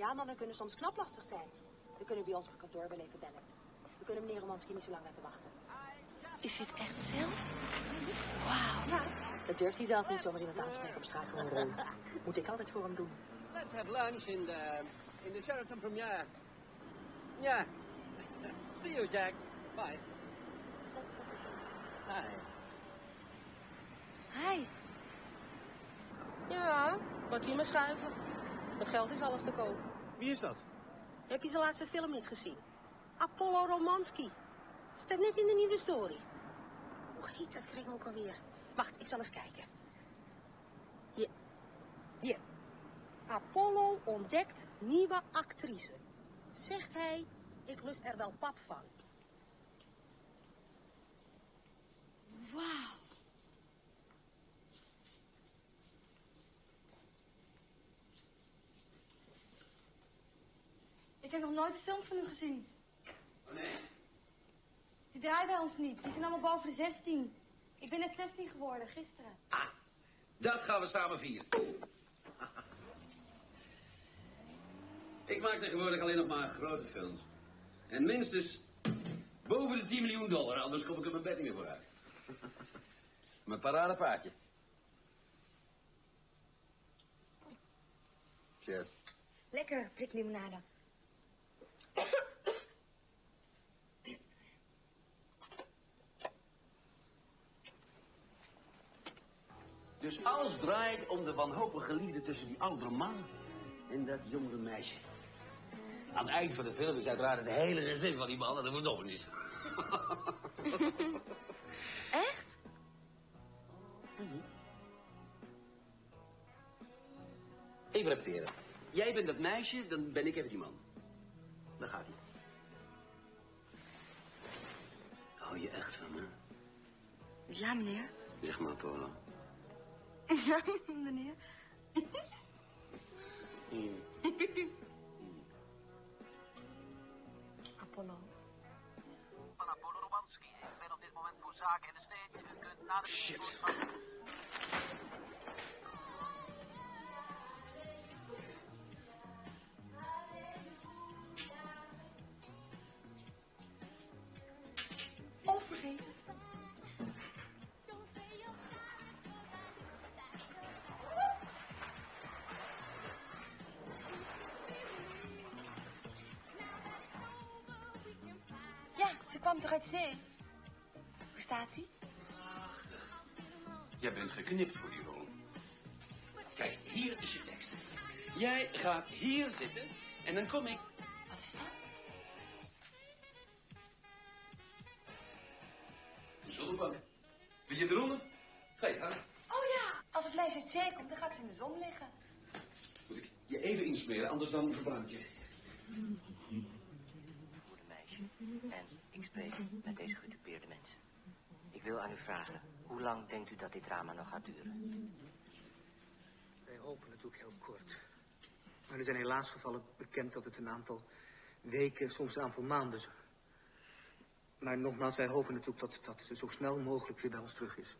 Ja, mannen kunnen soms knap lastig zijn. We kunnen bij ons op kantoor wel even bellen. We kunnen meneer Romanski niet zo lang laten wachten. Is dit echt zelf? Wauw. Ja, dat durft hij zelf niet zomaar iemand aanspreken op straat voor een rol. Moet ik altijd voor hem doen. Let's have lunch in the Sheraton Premiere. Yeah. See you, Jack. Bye. Hi. Hi. Ja, wat hier maar schuiven. Het geld is alles te koop. Wie is dat? Heb je zijn laatste film niet gezien? Apollo Romanski. Staat net in de nieuwe story. Hoe heet dat kring ook alweer? Wacht, ik zal eens kijken. Hier. Apollo ontdekt nieuwe actrice. Zegt hij, ik lust er wel pap van. Wauw. Ik heb nog nooit een film van u gezien. Oh, nee? Die draaien bij ons niet. Die zijn allemaal boven de 16. Ik ben net 16 geworden, gisteren. Ah, dat gaan we samen vieren. Ik maak tegenwoordig alleen nog maar grote films. En minstens boven de $10 miljoen, anders kom ik er mijn bed niet meer vooruit. Mijn paradepaardje. Cheers. Lekker, priklimonade. Dus alles draait om de wanhopige liefde tussen die oudere man en dat jongere meisje. Aan het eind van de film is uiteraard het hele gezin van die man dat er verdorven is. Echt? Even repeteren. Jij bent dat meisje, dan ben ik even die man. Daar gaat hij. Hou je echt van me? Ja, meneer. Zeg maar, Polo. Ja, meneer. Apollo. Van Apollo Romanski. Ik ben op dit moment voor zaken in de States. U kunt na de... Shit. Oh, vergeten. Ja, ze kwam toch uit zee? Hoe staat die? Jij bent geknipt voor die rol. Kijk, hier is je tekst. Jij gaat hier zitten en dan kom ik... Wat is dat? De zonnebank. Wil je eronder? Ga je gang. Oh ja, als het meisje uit zee komt, dan gaat ze in de zon liggen. Moet ik je even insmeren, anders dan verbrand je. Goede meisje. En ik spreek met deze gedupeerde mensen. Ik wil aan u vragen, hoe lang denkt u dat dit drama nog gaat duren? Wij hopen natuurlijk heel kort. Maar er zijn helaas gevallen bekend dat het een aantal weken, soms een aantal maanden... Maar nogmaals, wij hopen natuurlijk dat ze zo snel mogelijk weer bij ons terug is.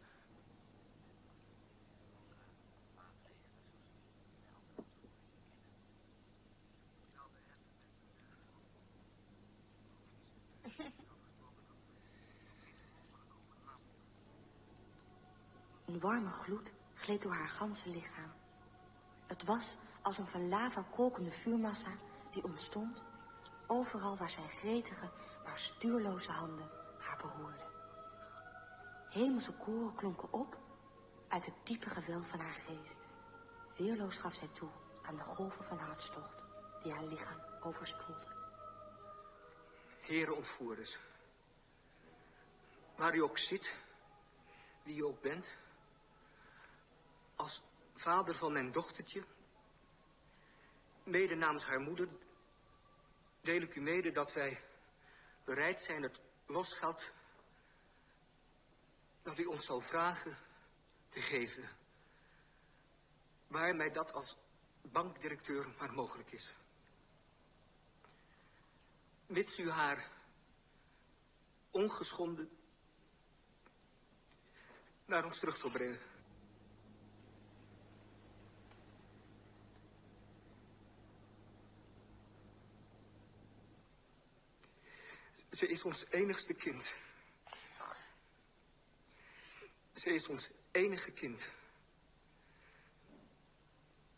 Een warme gloed gleed door haar ganse lichaam. Het was als een van lava kolkende vuurmassa die ontstond overal waar zijn gretige, maar stuurloze handen haar beroerden. Hemelse koren klonken op uit het diepe gewelf van haar geest. Weerloos gaf zij toe aan de golven van hartstocht die haar lichaam overspoelden. Heren ontvoerders, waar u ook zit, wie u ook bent, als vader van mijn dochtertje, mede namens haar moeder, deel ik u mede dat wij bereid zijn het losgeld dat u ons zal vragen te geven, waar mij dat als bankdirecteur maar mogelijk is. Mits u haar ongeschonden naar ons terug zal brengen. Ze is ons enigste kind. Ze is ons enige kind.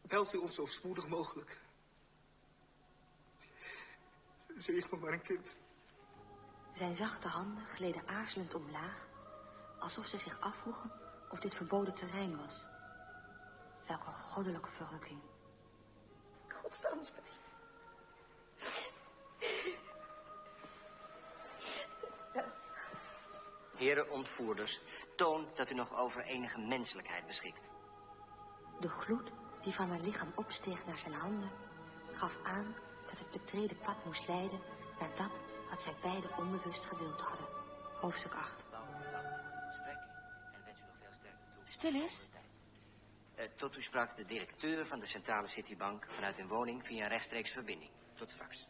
Belt u ons zo spoedig mogelijk. Ze is nog maar een kind. Zijn zachte handen gleden aarzelend omlaag, alsof ze zich afvroegen of dit verboden terrein was. Welke goddelijke verrukking. God sta ons bij. Heren ontvoerders, toon dat u nog over enige menselijkheid beschikt. De gloed die van haar lichaam opsteeg naar zijn handen, gaf aan dat het betreden pad moest leiden naar dat wat zij beiden onbewust gedeeld hadden. Hoofdstuk 8. Stil is. Tot u sprak de directeur van de Centrale Citybank vanuit een woning via een rechtstreeks verbinding. Tot straks.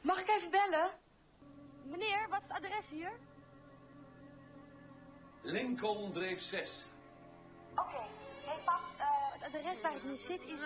Mag ik even bellen? Meneer, wat is het adres hier? Lincoln Dreef 6. Oké. Hey, pap, het adres waar ik nu zit is...